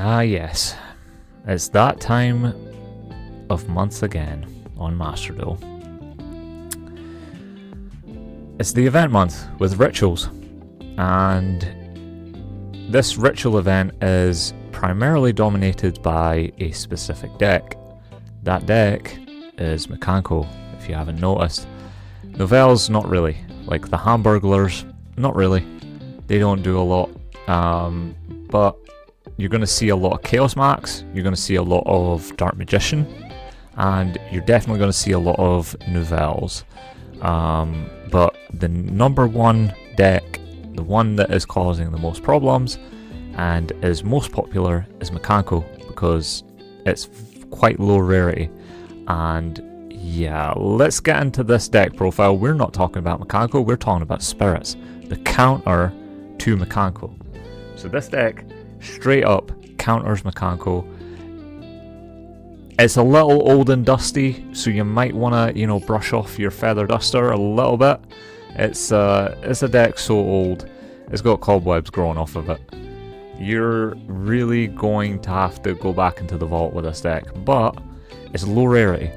Ah yes, it's that time of month again on Master Duel. It's the event month with rituals, and this ritual event is primarily dominated by a specific deck. That deck is Mikanko, if you haven't noticed. Novels, not really. Like the Hamburglars, not really. They don't do a lot, but you're going to see a lot of Chaos Max, you're going to see a lot of Dark Magician, and you're definitely going to see a lot of Novels. But the number one deck, the one that is causing the most problems and is most popular, is Mikanko, because it's quite low rarity. And yeah, let's get into this deck profile. We're not talking about Mikanko, we're talking about Spirits, the counter to Mikanko. So this deck straight up counters Mikanko. It's a little old and dusty, so you might want to, brush off your feather duster a little bit. It's a deck so old, it's got cobwebs growing off of it. You're really going to have to go back into the vault with this deck, but it's low rarity.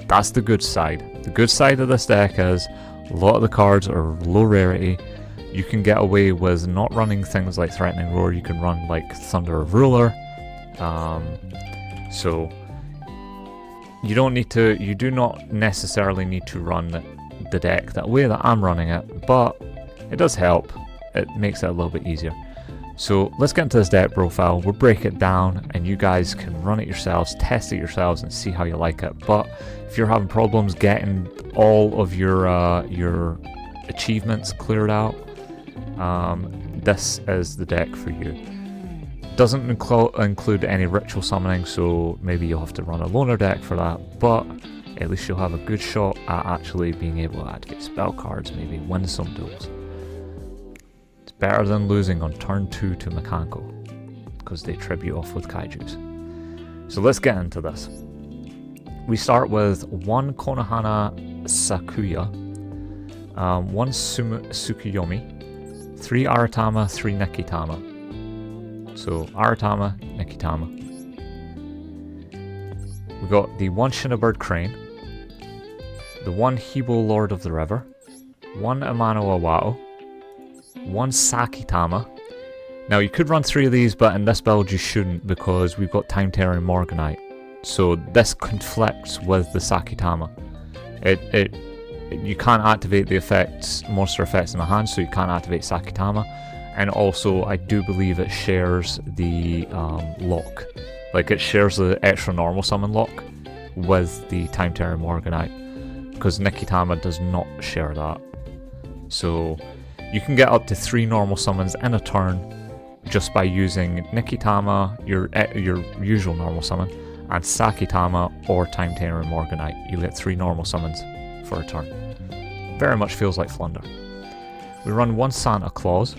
That's the good side. The good side of this deck is a lot of the cards are low rarity. You can get away with not running things like Threatening Roar. You can run like Thunder of Ruler. So you do not necessarily need to run the deck that way that I'm running it, but it does help. It makes it a little bit easier. So let's get into this deck profile. We'll break it down and you guys can run it yourselves, test it yourselves, and see how you like it. But if you're having problems getting all of your achievements cleared out, this is the deck for you. Doesn't include any ritual summoning, so maybe you'll have to run a loner deck for that, but at least you'll have a good shot at actually being able to activate spell cards, maybe win some duels. It's better than losing on turn 2 to Mikanko, because they tribute off with kaijus. So let's get into this. We start with 1 Konohana Sakuya, 1 Tsukuyomi, 3 Aratama, 3 Nekitama. So Aratama, Nekitama. We got the 1 Shinobird Crane, the 1 Hibo Lord of the River, 1 Amano Awao, 1 Sakitama. Now you could run 3 of these, but in this build you shouldn't, because we've got Time Tearing Morganite. So this conflicts with the Sakitama. You can't activate the monster effects in the hand, so you can't activate Sakitama. And also, I do believe it shares the lock. Like, it shares the extra normal summon lock with the Time Tearing Morganite, because Nekitama does not share that. So you can get up to 3 normal summons in a turn just by using Nekitama, your usual normal summon, and Sakitama or Time Tearing Morganite. You get 3 normal summons for a turn. Very much feels like Flunder. We run 1 Santa Claus.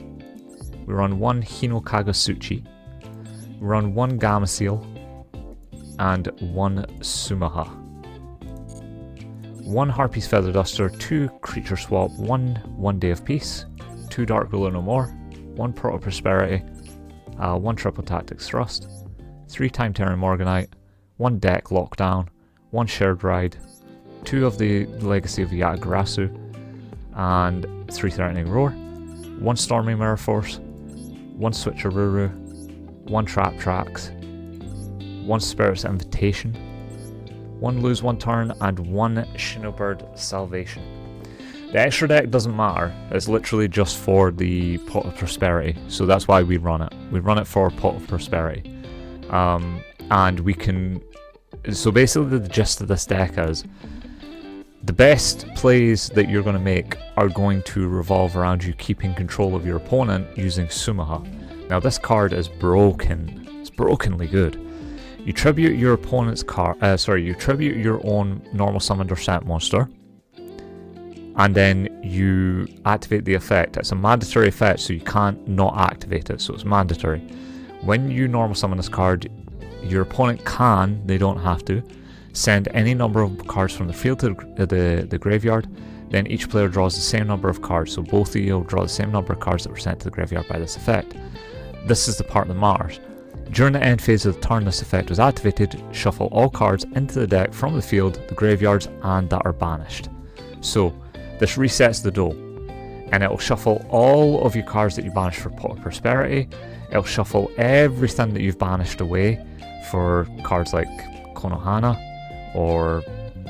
We run 1 Hinokagasuchi, we run 1 Gameciel, and 1 Sumaha. 1 Harpy's Feather Duster, 2 Creature Swap, 1 Day of Peace, 2 Dark Ruler No More, 1 Proto Prosperity, 1 Triple Tactics Thrust, 3 Time Tearing Morganite, 1 Deck Lockdown, 1 Shared Ride, 2 of the Legacy of the Yatagarasu, and 3 Threatening Roar, 1 Storming Mirror Force, 1 Switcheroo, 1 Trap Tracks, 1 Spirit's Invitation, 1 Lose 1 Turn, and 1 Shinobird Salvation. The extra deck doesn't matter, it's literally just for the Pot of Prosperity, so that's why we run it. We run it for Pot of Prosperity. And we can... So basically the gist of this deck is, the best plays that you're going to make are going to revolve around you keeping control of your opponent using Sumaha. Now this card is broken. It's brokenly good. You tribute your opponent's you tribute your own normal summoned or sent monster, and then you activate the effect. It's a mandatory effect, so you can't not activate it, so it's mandatory. When you normal summon this card, your opponent can, they don't have to, send any number of cards from the field to the graveyard. Then each player draws the same number of cards, so both of you will draw the same number of cards that were sent to the graveyard by this effect. This is the part that matters. During the end phase of the turn this effect was activated, shuffle all cards into the deck from the field, the graveyards, and that are banished. So this resets the duel, and it will shuffle all of your cards that you banished for Pot of Prosperity. It'll shuffle everything that you've banished away for cards like Konohana, or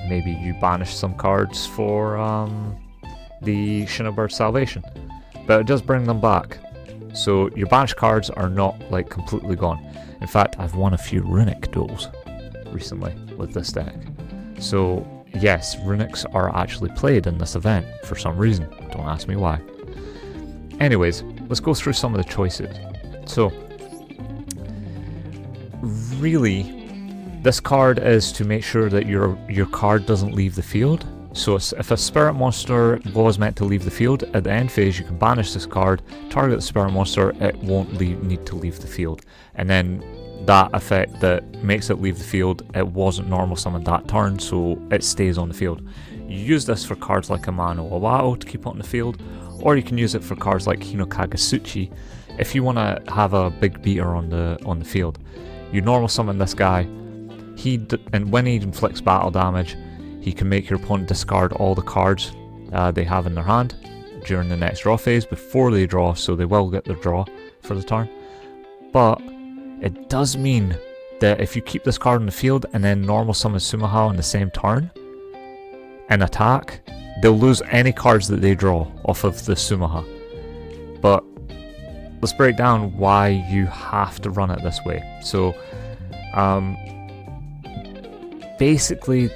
maybe you banished some cards for the Shinobird's Salvation, but it does bring them back. So your banished cards are not like completely gone. In fact, I've won a few runic duels recently with this deck. So yes, runics are actually played in this event for some reason. Don't ask me why. Anyways, let's go through some of the choices. So really, this card is to make sure that your card doesn't leave the field. So if a spirit monster was meant to leave the field, at the end phase you can banish this card, target the spirit monster, it won't need to leave the field. And then that effect that makes it leave the field, it wasn't normal summoned that turn, so it stays on the field. You use this for cards like Amano Awao to keep it on the field, or you can use it for cards like Hinokagasuchi if you want to have a big beater on the field. You normal summon this guy, and when he inflicts battle damage, he can make your opponent discard all the cards they have in their hand during the next draw phase before they draw, so they will get their draw for the turn. But it does mean that if you keep this card on the field and then normal summon Sumaha on the same turn and attack, they'll lose any cards that they draw off of the Sumaha. But let's break down why you have to run it this way. So basically,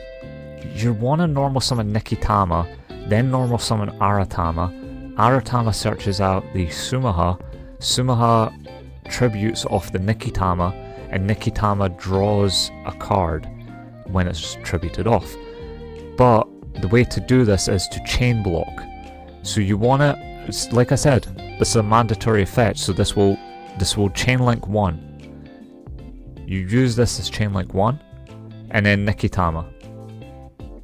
you want to normal summon Nikitama, then normal summon Aratama. Aratama searches out the Sumaha. Sumaha tributes off the Nikitama, and Nikitama draws a card when it's tributed off. But the way to do this is to chain block. So you want to, like I said, this is a mandatory effect, so this will chain link 1. You use this as chain link 1, and then Nikitama,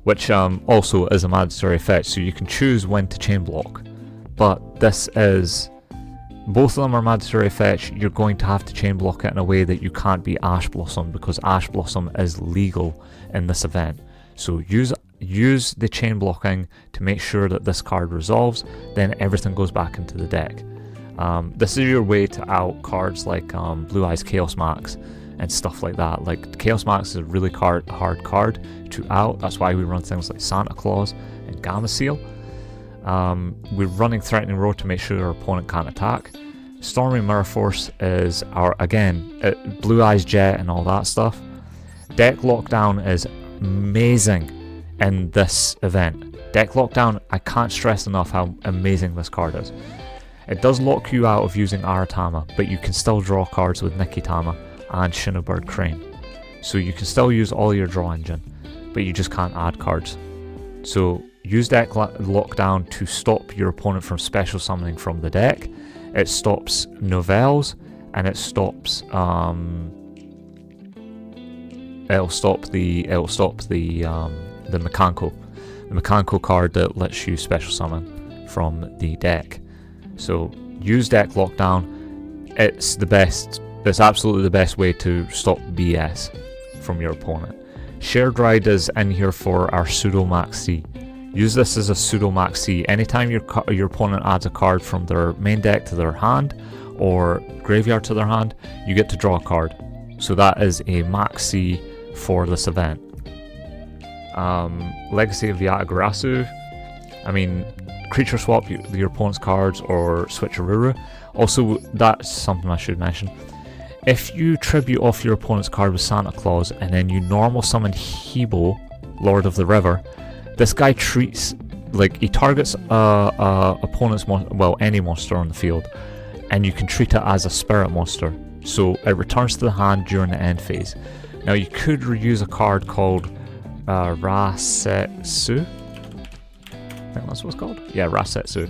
which also is a mandatory effect, so you can choose when to chain block. But this is, both of them are mandatory effects. You're going to have to chain block it in a way that you can't be Ash Blossom, because Ash Blossom is legal in this event. So use the chain blocking to make sure that this card resolves, then everything goes back into the deck. This is your way to out cards like Blue Eyes Chaos Max and stuff like that. Like Chaos Max is a really hard card to out. That's why we run things like Santa Claus and Gamma Seal. We're running Threatening Road to make sure our opponent can't attack. Stormy Mirror Force is our, again, Blue Eyes Jet and all that stuff. Deck Lockdown is amazing in this event. Deck Lockdown, I can't stress enough how amazing this card is. It does lock you out of using Aratama, but you can still draw cards with Nikitama and Shinobird Crane. So you can still use all your draw engine, but you just can't add cards. So use Deck Lockdown to stop your opponent from special summoning from the deck. It stops Novels, and it stops it'll stop the Mikanko. The Mikanko card that lets you special summon from the deck. So use Deck Lockdown. It's the best. It's absolutely the best way to stop BS from your opponent. Shared Ride is in here for our pseudo max C. Use this as a pseudo max C. Anytime your opponent adds a card from their main deck to their hand or graveyard to their hand, you get to draw a card. So that is a max C for this event. Legacy of Yatagarasu. I mean, creature swap your opponent's cards or switcheroo. Also, that's something I should mention. If you tribute off your opponent's card with Santa Claus and then you normal summon Hebo, Lord of the River, this guy treats, like, he targets opponent's any monster on the field, and you can treat it as a spirit monster. So it returns to the hand during the end phase. Now you could reuse a card called Rasetsu. I think that's what it's called. Yeah, Rasetsu.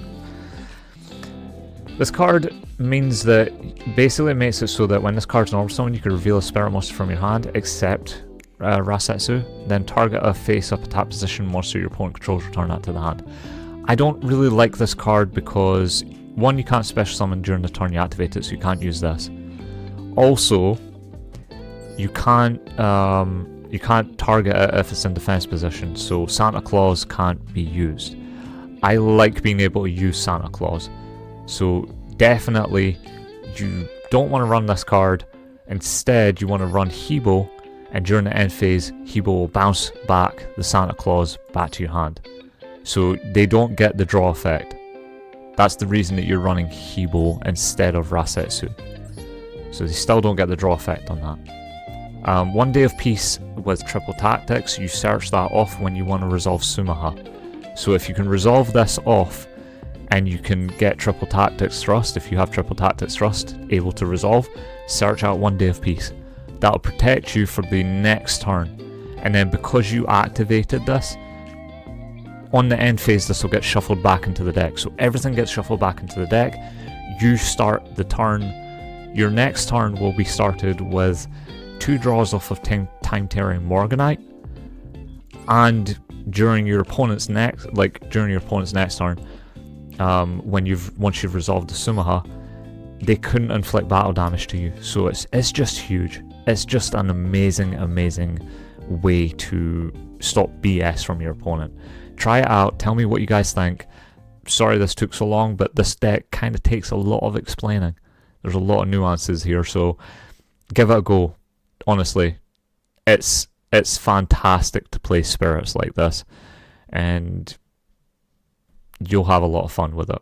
This card means that basically makes it so that when this card's normal summon, you can reveal a spirit monster from your hand, except Rasetsu, then target a face-up attack position monster your opponent controls, return that to the hand. I don't really like this card because, one, you can't special summon during the turn you activate it, so you can't use this. Also, you can't target it if it's in defense position, so Santa Claus can't be used. I like being able to use Santa Claus, so definitely you don't want to run this card. Instead, you want to run Hebo, and during the end phase, Hebo will bounce back the Santa Claus back to your hand. So they don't get the draw effect. That's the reason that you're running Hebo instead of Rasetsu. So they still don't get the draw effect on that. 1 Day of Peace with triple tactics, you search that off when you want to resolve Sumaha. So if you can resolve this off, and you can get triple tactics thrust, if you have triple tactics thrust able to resolve, search out 1 Day of Peace. That'll protect you for the next turn. And then because you activated this, on the end phase this will get shuffled back into the deck. So everything gets shuffled back into the deck. You start the turn. Your next turn will be started with 2 draws off of Time Tearing Morganite. And during your opponent's next turn, once you've resolved the Sumaha, they couldn't inflict battle damage to you. So it's just huge. It's just an amazing way to stop BS from your opponent. Try it out, tell me what you guys think. Sorry this took so long, but this deck kind of takes a lot of explaining. There's a lot of nuances here, so give it a go. Honestly, it's fantastic to play spirits like this, and you'll have a lot of fun with it.